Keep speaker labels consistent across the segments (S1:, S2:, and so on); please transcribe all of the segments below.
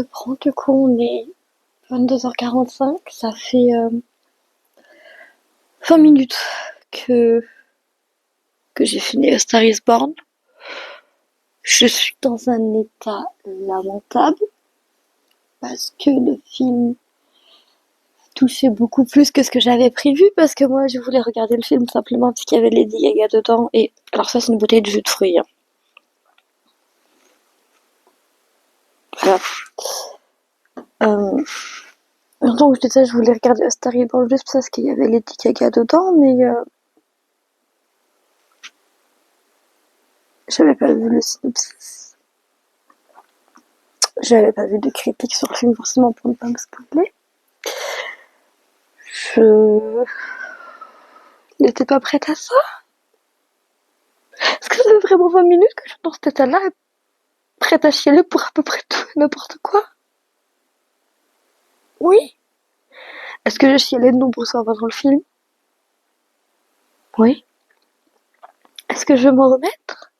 S1: te prends, du coup, on est 22h45, ça fait 20 minutes que, que j'ai fini A Star is Born. Je suis dans un état lamentable parce que le film touchait beaucoup plus que ce que j'avais prévu, parce que moi je voulais regarder le film simplement parce qu'il y avait Lady Gaga dedans. Et alors ça, c'est une bouteille de jus de fruits, hein. Voilà. Donc je disais, je voulais regarder A Star is Born juste parce qu'il y avait Lady Gaga dedans, mais j'avais pas vu le synopsis. J'avais pas vu de critique sur le film, forcément, pour ne pas me spoiler. Je n'étais pas prête à ça. Est-ce que ça fait vraiment 20 minutes que je suis dans cet état-là, prête à chialer pour à peu près tout et n'importe quoi? Oui. Est-ce que j'ai chialé de nombreuses fois pendant le film? Oui. Est-ce que je vais m'en remettre?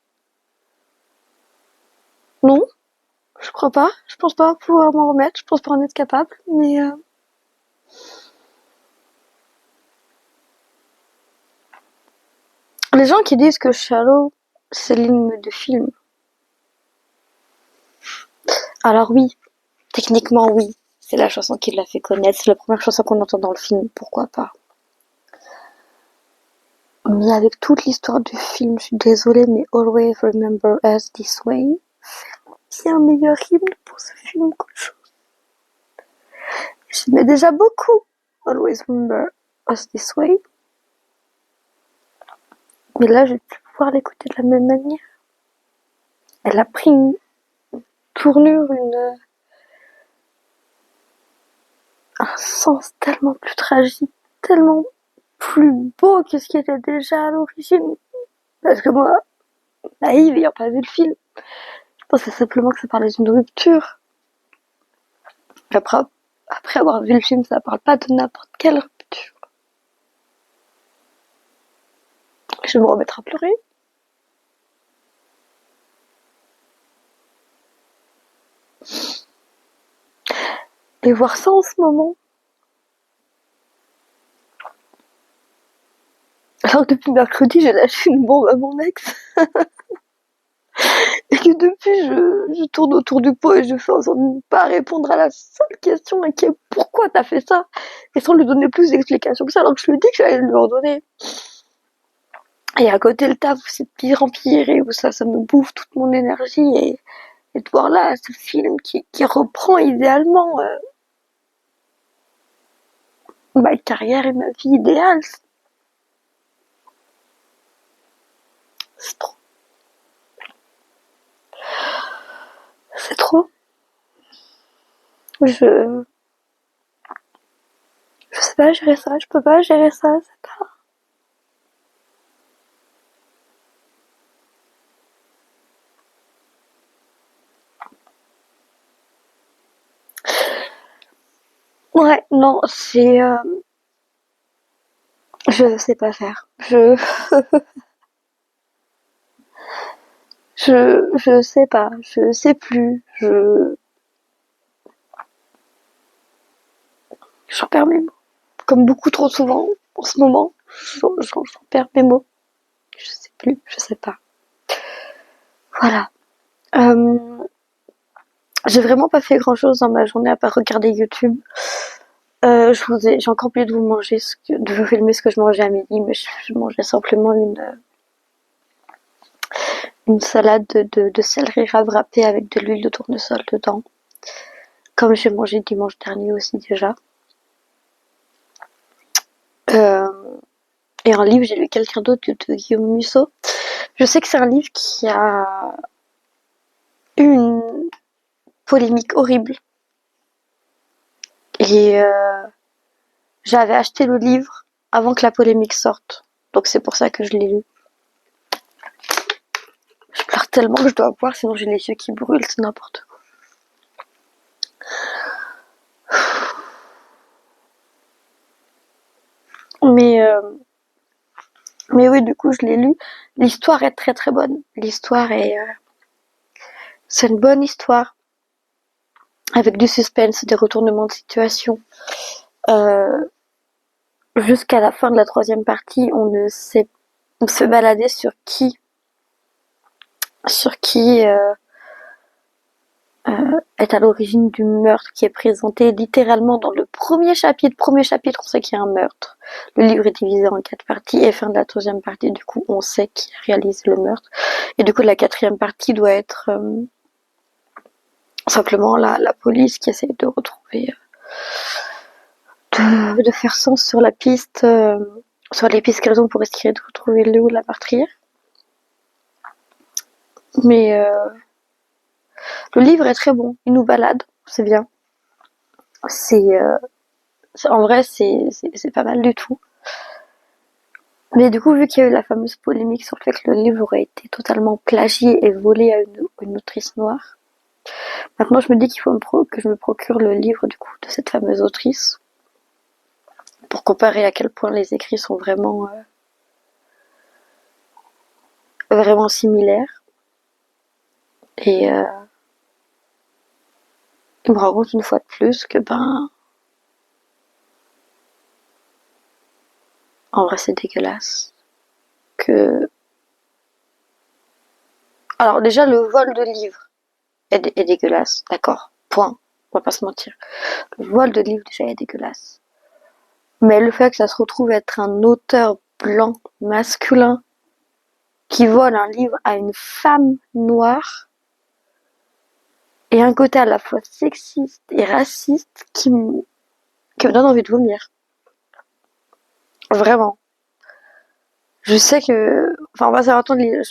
S1: Non, je crois pas. Je pense pas pouvoir m'en remettre. Je pense pas en être capable. Mais les gens qui disent que Shallow, c'est l'hymne du film. Alors oui, techniquement oui. C'est la chanson qui l'a fait connaître. C'est la première chanson qu'on entend dans le film. Pourquoi pas? Mais avec toute l'histoire du film, je suis désolée, mais Always Remember Us This Way, c'est bien meilleur hymne pour ce film qu'autre chose. J'aimais déjà beaucoup Always Remember Us This Way, mais là, je vais plus pouvoir l'écouter de la même manière. Elle a pris une tournure, un sens tellement plus tragique, tellement plus beau que ce qui était déjà à l'origine. Parce que moi, naïve, ayant pas vu le film, je pensais simplement que ça parlait d'une rupture. Après, après avoir vu le film, ça parle pas de n'importe quelle rupture. Je vais me remettre à pleurer. Et voir ça en ce moment. Alors que depuis mercredi, j'ai lâché une bombe à mon ex. Et que depuis, je tourne autour du pot et je fais en sorte de ne pas répondre à la seule question qui est pourquoi t'as fait ça? Et sans lui donner plus d'explications que ça, alors que je lui ai dit que j'allais lui en donner. Et à côté, le taf, c'est de pire en pire et où ça me bouffe toute mon énergie et de voir là ce film qui reprend idéalement ma carrière et ma vie idéale. C'est trop. C'est trop. Je sais pas gérer ça, je peux pas gérer ça, c'est pas. Ouais, non, c'est je sais pas faire. Je sais pas, je sais plus, j'en perds mes mots. Comme beaucoup trop souvent en ce moment, j'en perds mes mots. Je sais plus, je sais pas. Voilà. Euh, j'ai vraiment pas fait grand chose dans ma journée à part regarder YouTube. J'ai encore oublié de de vous filmer ce que je mangeais à midi, mais je mangeais simplement une salade de céleri rave râpé avec de l'huile de tournesol dedans. Comme j'ai mangé dimanche dernier aussi déjà. Euh, et un livre, j'ai lu quelqu'un d'autre de Guillaume Musso. Je sais que c'est un livre qui a eu une polémique horrible. Et j'avais acheté le livre avant que la polémique sorte. Donc c'est pour ça que je l'ai lu. Je pleure tellement que je dois boire, sinon j'ai les yeux qui brûlent, c'est n'importe quoi. Mais, euh, mais oui, du coup, je l'ai lu. L'histoire est très très bonne. C'est une bonne histoire. avec du suspense, des retournements de situation. Jusqu'à la fin de la troisième partie, on se baladait sur qui est à l'origine du meurtre qui est présenté littéralement dans le premier chapitre. Premier chapitre, on sait qu'il y a un meurtre. Le livre est divisé en 4 parties et fin de la troisième partie, du coup, on sait qui réalise le meurtre. Et du coup, la quatrième partie doit être simplement la police qui essaie de retrouver, de faire sens sur la piste, sur les pistes qu'elles ont pour essayer de retrouver le ou la meurtrière. Mais le livre est très bon, il nous balade, c'est bien. En vrai, c'est pas mal du tout. Mais du coup, vu qu'il y a eu la fameuse polémique sur le fait que le livre aurait été totalement plagié et volé à une autrice noire, maintenant je me dis qu'il faut que je me procure le livre du coup de cette fameuse autrice pour comparer à quel point les écrits sont vraiment similaires. Et il me rend compte une fois de plus que en vrai c'est dégueulasse. Que alors déjà le vol de livres est dégueulasse, d'accord, point, on va pas se mentir. Le vol de livres déjà est dégueulasse. Mais le fait que ça se retrouve être un auteur blanc masculin qui vole un livre à une femme noire et un côté à la fois sexiste et raciste qui me donne envie de vomir. Vraiment. Je sais que, enfin, j'avais entendu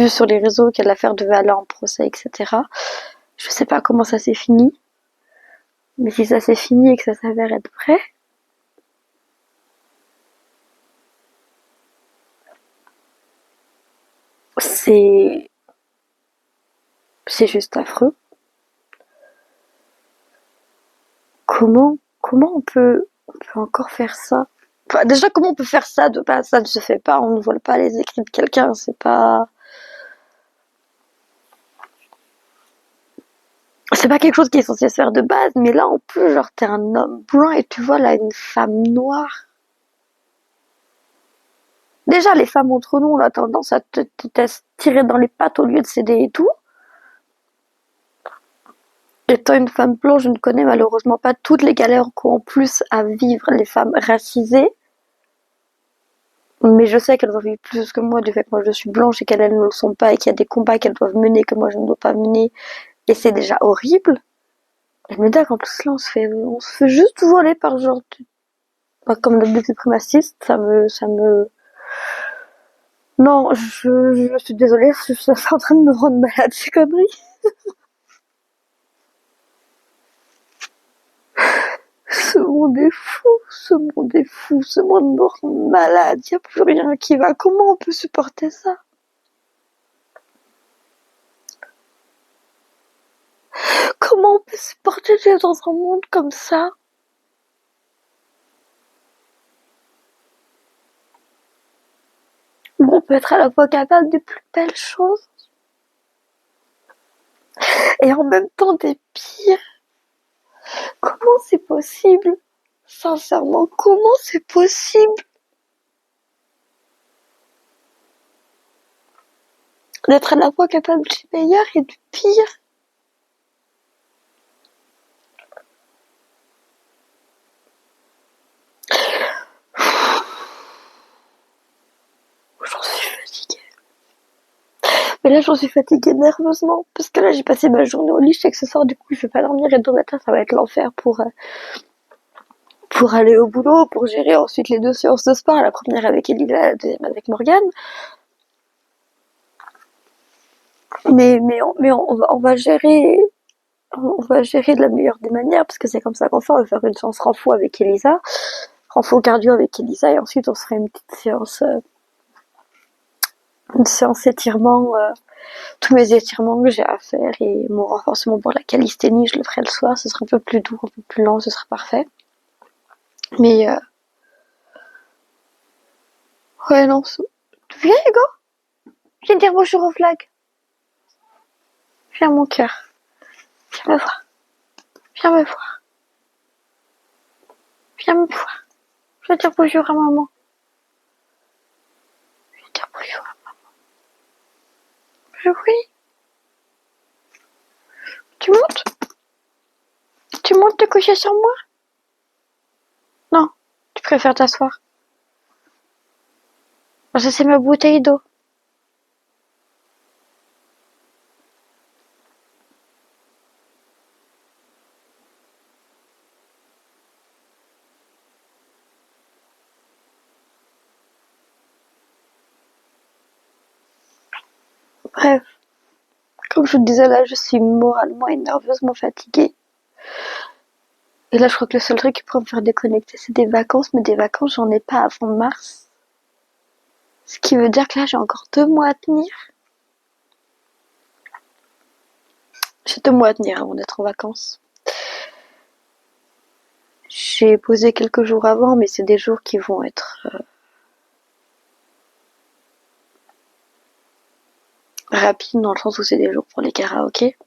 S1: sur les réseaux que l'affaire devait aller en procès, etc. Je sais pas comment ça s'est fini, mais si ça s'est fini et que ça s'avère être vrai, c'est, c'est juste affreux. Comment on peut encore faire ça? Enfin, déjà, comment on peut faire ça de base? Ça ne se fait pas, on ne vole pas les écrits de quelqu'un, c'est pas quelque chose qui est censé se faire de base, mais là, en plus, genre, t'es un homme blanc et tu voles à une femme noire. Déjà, les femmes entre nous, on a tendance à te tirer dans les pattes au lieu de céder et tout. Étant une femme blanche, je ne connais malheureusement pas toutes les galères qu'ont en plus à vivre les femmes racisées. Mais je sais qu'elles ont vécu plus que moi du fait que moi je suis blanche et qu'elles ne le sont pas et qu'il y a des combats qu'elles doivent mener que moi je ne dois pas mener. Et c'est déjà horrible. Et je me dis qu'en plus là on se fait juste voler par genre, comme le suprémaciste, non, je suis désolée, je suis en train de me rendre malade ces conneries. Ce monde est fou, ce monde est fou, ce monde me rend malade, y a plus rien qui va. Comment on peut supporter ça? Comment on peut supporter d'être dans un monde comme ça? Où on peut être à la fois capable des plus belles choses et en même temps des pires. Comment c'est possible? Sincèrement, comment c'est possible d'être à la fois capable du meilleur et du pire? J'en suis fatiguée. Mais là, j'en suis fatiguée nerveusement parce que là, j'ai passé ma journée au lit. Je sais que ce soir, du coup, je vais pas dormir et demain matin, ça va être l'enfer pour aller au boulot, pour gérer ensuite les 2 séances de sport, la première avec Elisa, la deuxième avec Morgane. On va gérer de la meilleure des manières parce que c'est comme ça qu'on fait. On va faire une séance renfo avec Elisa, renfo cardio avec Elisa et ensuite on se fera une séance étirement, tous mes étirements que j'ai à faire et mon renforcement pour la calisthénie, je le ferai le soir. Ce sera un peu plus doux, un peu plus lent, ce sera parfait. Mais ouais, non, viens Hugo, viens dire bonjour au flag. Viens mon cœur. Viens me voir. Viens me voir. Viens me voir. Je vais dire bonjour à maman. Je vais dire bonjour à maman. Oui. Tu montes? Tu montes te coucher sur moi? Non. Tu préfères t'asseoir. Ça, c'est ma bouteille d'eau. Bref. Comme je vous disais, là, je suis moralement et nerveusement fatiguée. Et là, je crois que le seul truc qui pourrait me faire déconnecter, c'est des vacances. Mais des vacances, j'en ai pas avant mars. Ce qui veut dire que là, j'ai encore 2 mois à tenir. J'ai 2 mois à tenir avant d'être en vacances. J'ai posé quelques jours avant, mais c'est des jours qui vont être rapides dans le sens où c'est des jours pour les karaokés.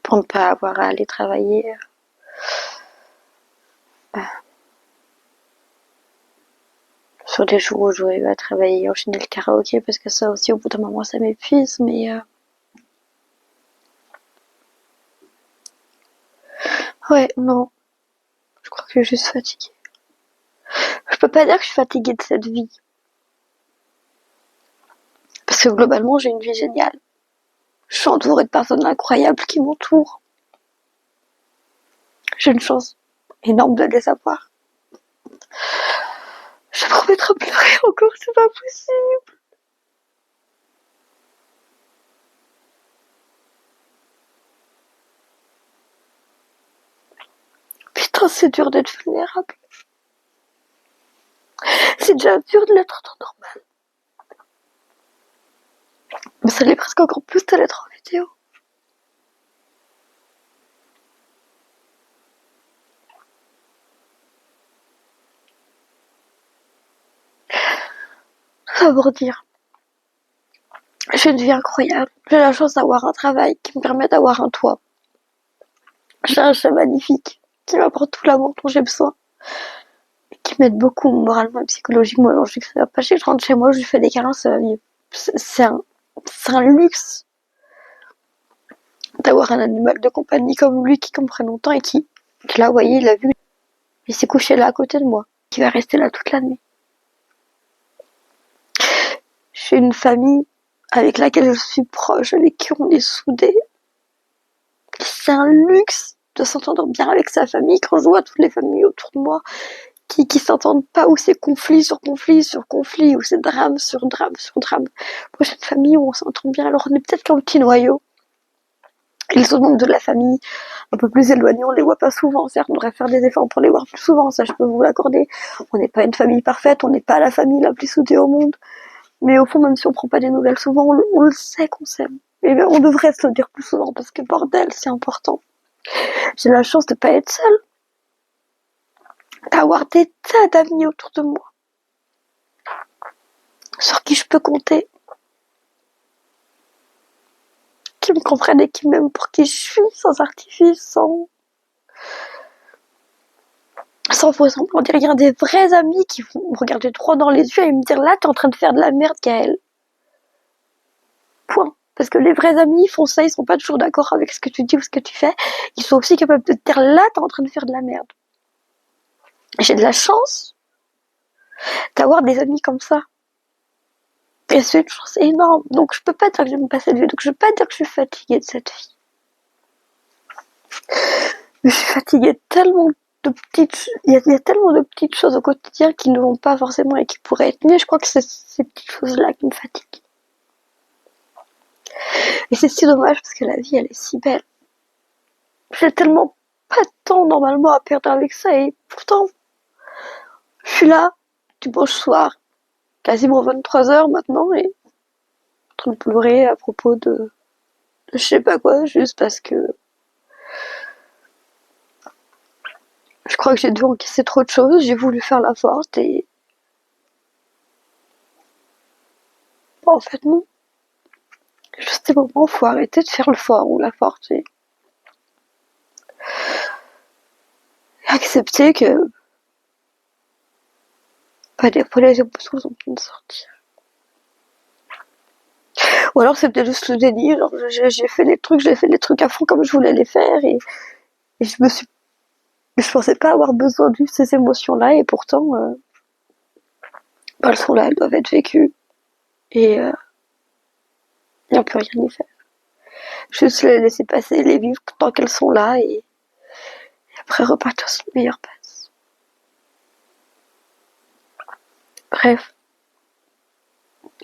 S1: Pour ne pas avoir à aller travailler. Sur des jours où j'aurais à travailler et enchaîner le karaoké, parce que ça aussi, au bout d'un moment, ça m'épuise, mais ouais, non. Je crois que je suis juste fatiguée. Je peux pas dire que je suis fatiguée de cette vie. Parce que globalement, j'ai une vie géniale. Je suis entourée de personnes incroyables qui m'entourent. J'ai une chance énorme de les avoir. Je vais me remettre à pleurer encore, c'est pas possible. Putain, c'est dur d'être vulnérable. C'est déjà dur de l'être en temps normal. Mais ça l'est presque encore plus de l'être en vidéo. Ça veut dire. J'ai une vie incroyable. J'ai la chance d'avoir un travail qui me permet d'avoir un toit. J'ai un chat magnifique qui m'apporte tout l'amour dont j'ai besoin. Qui m'aide beaucoup moralement et psychologiquement. Alors, je sais que ça va pas, je rentre chez moi, je lui fais des câlins, ça va mieux. C'est un luxe d'avoir un animal de compagnie comme lui qui comprend longtemps et qui là, vous voyez, il a vu, il s'est couché là à côté de moi, qui va rester là toute l'année. J'ai une famille avec laquelle je suis proche, avec qui on est soudés. C'est un luxe de s'entendre bien avec sa famille quand je vois toutes les familles autour de moi qui s'entendent pas, où c'est conflit sur conflit sur conflit, où c'est drame sur drame sur drame. Moi, j'ai une famille où on s'entend bien, alors on est peut-être qu'un petit noyau. Et les autres membres de la famille, un peu plus éloignés, on les voit pas souvent, certes, on devrait faire des efforts pour les voir plus souvent, ça je peux vous l'accorder. On n'est pas une famille parfaite, on n'est pas la famille la plus soudée au monde. Mais au fond, même si on prend pas des nouvelles souvent, on le sait qu'on s'aime. Et bien, on devrait se le dire plus souvent, parce que bordel, c'est important. J'ai la chance de pas être seule. D'avoir des tas d'amis autour de moi. Sur qui je peux compter. Qui me comprennent et qui m'aiment pour qui je suis, sans artifice, sans faux semblant dire rien, des vrais amis qui vont me regarder droit dans les yeux et me dire là t'es en train de faire de la merde, Gaëlle. Point. Parce que les vrais amis font ça, ils sont pas toujours d'accord avec ce que tu dis ou ce que tu fais. Ils sont aussi capables de te dire là t'es en train de faire de la merde. J'ai de la chance d'avoir des amis comme ça. Et c'est une chance énorme. Donc je peux pas dire que j'aime pas cette vie. Donc je peux pas dire que je suis fatiguée de cette vie. Mais je suis fatiguée tellement de petites, il y a tellement de petites choses au quotidien qui ne vont pas forcément et qui pourraient être mieux. Je crois que c'est ces petites choses-là qui me fatiguent. Et c'est si dommage parce que la vie, elle est si belle. J'ai tellement pas de temps normalement à perdre avec ça et pourtant, je suis là, dimanche soir, quasiment 23h maintenant et en train de pleurer à propos de je sais pas quoi, juste parce que je crois que j'ai dû encaisser trop de choses, j'ai voulu faire la forte et bon, en fait non. Juste des moments où faut arrêter de faire le fort ou la forte et accepter que des fois les émotions ont besoin de sortir. Ou alors c'est peut-être juste le déni, genre j'ai fait les trucs à fond comme je voulais les faire et je pensais pas avoir besoin de ces émotions-là et pourtant elles sont là, elles doivent être vécues et on peut rien y faire. Juste les laisser passer, les vivre tant qu'elles sont là et après repartir sur une meilleure base. Bref.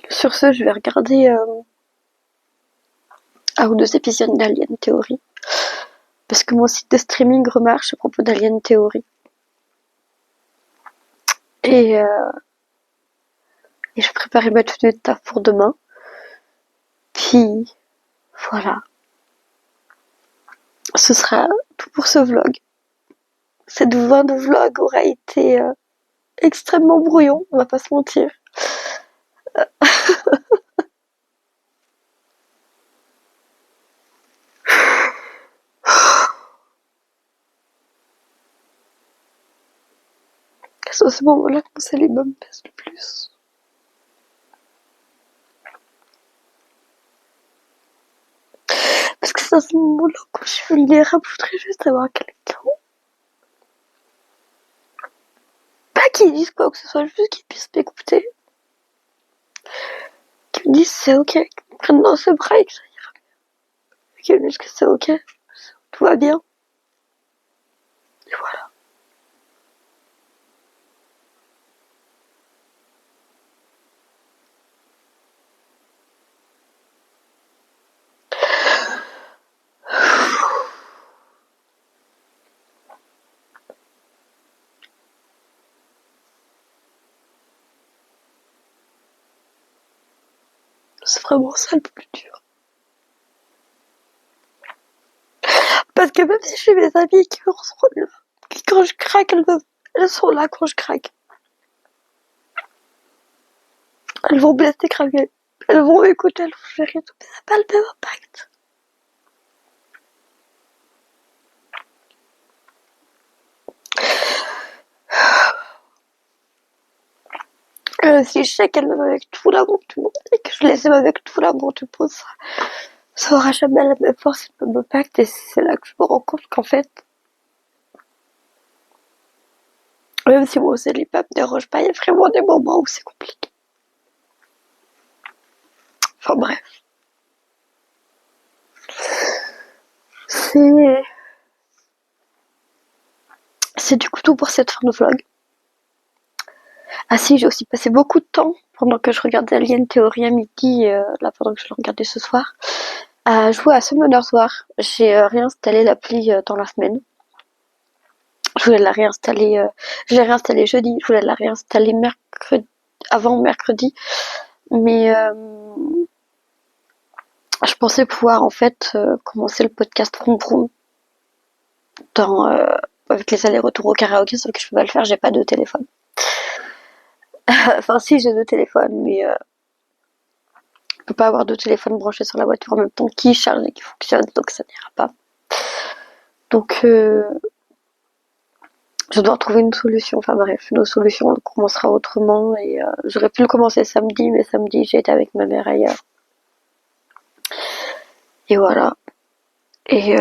S1: Sur ce, je vais regarder un ou deux épisodes d'Alien Theory. Parce que mon site de streaming remarche à propos d'Alien Theory. Et, euh, et je préparais ma tenue de taf pour demain. Puis, voilà. Ce sera tout pour ce vlog. Cette fin de vlog aura été extrêmement brouillon, on va pas se mentir. C'est à ce moment-là que mon célibat me pèse le plus. Parce que c'est à ce moment-là quand je suis vulnérable, je voudrais juste avoir quelqu'un. Pas qu'ils disent quoi que ce soit, juste qu'ils puissent m'écouter. Qu'ils me disent c'est ok, qu'ils me prennent dans ses bras et que ça ira. Qu'ils me disent que c'est ok, tout va bien. Et voilà. C'est vraiment ça le plus dur. Parce que même si j'ai mes amis qui me reçoivent, qui quand je craque, elles sont là quand je craque. Elles vont me laisser craquer. Elles vont m'écouter, elles vont gérer tout, mais ça n'a pas le même impact. Si je sais qu'elle m'aime avec tout l'amour du monde et que je les aime avec tout l'amour du monde, ça aura jamais la même force et le même impact. Et c'est là que je me rends compte qu'en fait, même si mon célibat me dérange pas, il y a vraiment des moments où c'est compliqué. Enfin bref. C'est du coup tout pour cette fin de vlog. Ah si, j'ai aussi passé beaucoup de temps pendant que je regardais Alien Theory à midi, là pendant que je le regardais ce soir, à jouer à Summoner's War. J'ai réinstallé l'appli dans la semaine. Je voulais la réinstaller, je l'ai réinstallée jeudi, je voulais la réinstaller mercredi, avant mercredi, mais je pensais pouvoir en fait commencer le podcast Vroom Vroom dans, avec les allers-retours au karaoké, sauf que je peux pas le faire, j'ai pas de téléphone. Enfin si, j'ai deux téléphones, mais je peux pas avoir deux téléphones branchés sur la voiture en même temps qui chargent et qui fonctionnent, donc ça n'ira pas. Donc je dois trouver une solution, enfin bref, une solution, on commencera autrement et j'aurais pu le commencer samedi, mais samedi j'ai été avec ma mère ailleurs. Et voilà. Et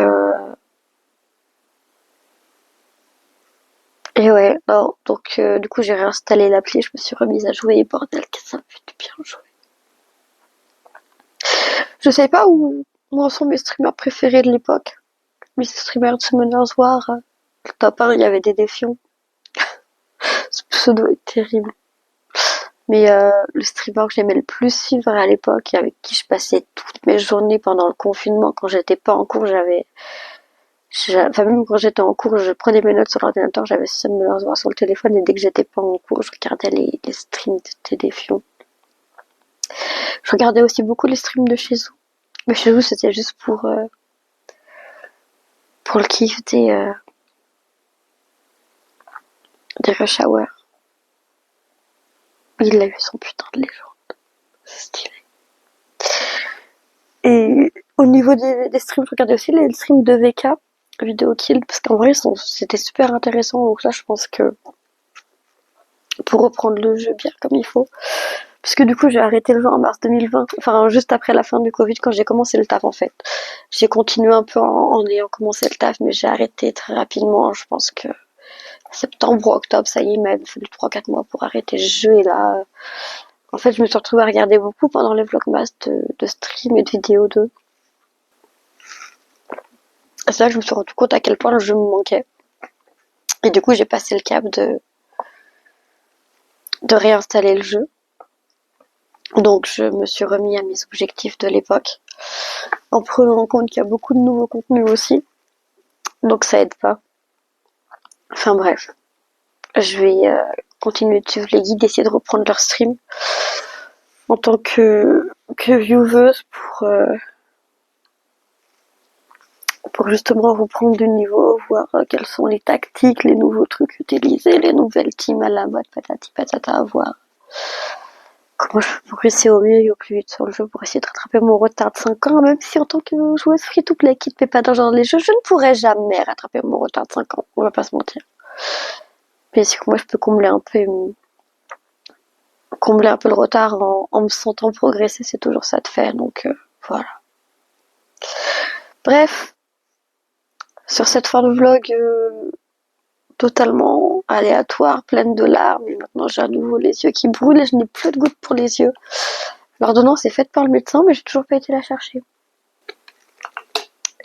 S1: et ouais, non, donc du coup j'ai réinstallé l'appli, je me suis remise à jouer et bordel que ça me fait du bien jouer. Je sais pas où en sont mes streamers préférés de l'époque. Mes streamers de Summoners War, le top 1 il y avait des défiants. Ce pseudo est terrible. Mais le streamer que j'aimais le plus suivre à l'époque et avec qui je passais toutes mes journées pendant le confinement quand j'étais pas en cours, enfin même quand j'étais en cours, je prenais mes notes sur l'ordinateur, j'avais Summoners War sur le téléphone et dès que j'étais pas en cours, je regardais les streams de Défiant. Je regardais aussi beaucoup les streams de Shizu. Mais Shizu c'était juste pour le kiff des Rush Hour. Il a eu son putain de légende. C'est stylé. Et au niveau des streams, je regardais aussi les streams de VK. vidéo kill, parce qu'en vrai c'était super intéressant, donc là je pense que pour reprendre le jeu bien comme il faut, parce que du coup j'ai arrêté le jeu en mars 2020, enfin juste après la fin du Covid quand j'ai commencé le taf en fait. J'ai continué un peu en ayant commencé le taf, mais j'ai arrêté très rapidement, je pense que septembre ou octobre, ça y est, il m'a fallu 3-4 mois pour arrêter le jeu, et là, en fait je me suis retrouvée à regarder beaucoup pendant les vlogmas de stream et de vidéos d'eux. C'est là que je me suis rendu compte à quel point le jeu me manquait. Et du coup, j'ai passé le cap de réinstaller le jeu. Donc, je me suis remis à mes objectifs de l'époque, en prenant en compte qu'il y a beaucoup de nouveaux contenus aussi. Donc, ça aide pas. Enfin bref, je vais continuer de suivre les guides, essayer de reprendre leur stream en tant que vieweuse pour justement reprendre du niveau, voir quelles sont les tactiques, les nouveaux trucs utilisés, les nouvelles teams à la mode, patati patata, à voir comment je peux progresser au mieux et au plus vite sur le jeu pour essayer de rattraper mon retard de 5 ans, même si en tant que joueuse free-to-play qui ne fait pas d'argent dans les jeux, je ne pourrais jamais rattraper mon retard de 5 ans, on va pas se mentir. Bien sûr que moi je peux combler un peu le retard en me sentant progresser, c'est toujours ça de faire, donc voilà. Bref, sur cette fin de vlog totalement aléatoire, pleine de larmes, et maintenant j'ai à nouveau les yeux qui brûlent et je n'ai plus de gouttes pour les yeux. L'ordonnance est faite par le médecin, mais j'ai toujours pas été la chercher.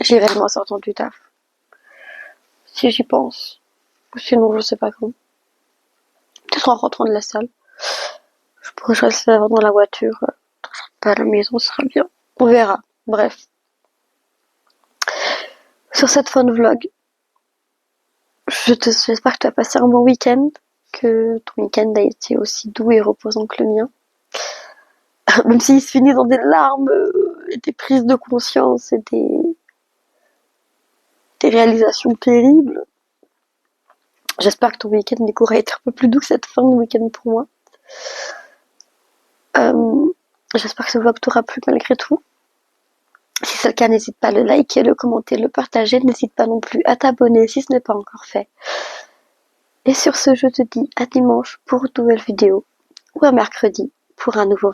S1: J'irai en sortant du taf. Si j'y pense. Ou sinon, je sais pas quand. Peut-être en rentrant de la salle. Je pourrais rester avant dans la voiture. Pas à la maison, ce sera bien. On verra. Bref. Sur cette fin de vlog, j'espère que tu as passé un bon week-end. Que ton week-end a été aussi doux et reposant que le mien. Même s'il se finit dans des larmes, et des prises de conscience et des réalisations terribles. J'espère que ton week-end du coup aura été un peu plus doux que cette fin de week-end pour moi. J'espère que ce vlog t'aura plu malgré tout. Si c'est le cas, n'hésite pas à le liker, le commenter, le partager. N'hésite pas non plus à t'abonner si ce n'est pas encore fait. Et sur ce, je te dis à dimanche pour une nouvelle vidéo ou à mercredi pour un nouveau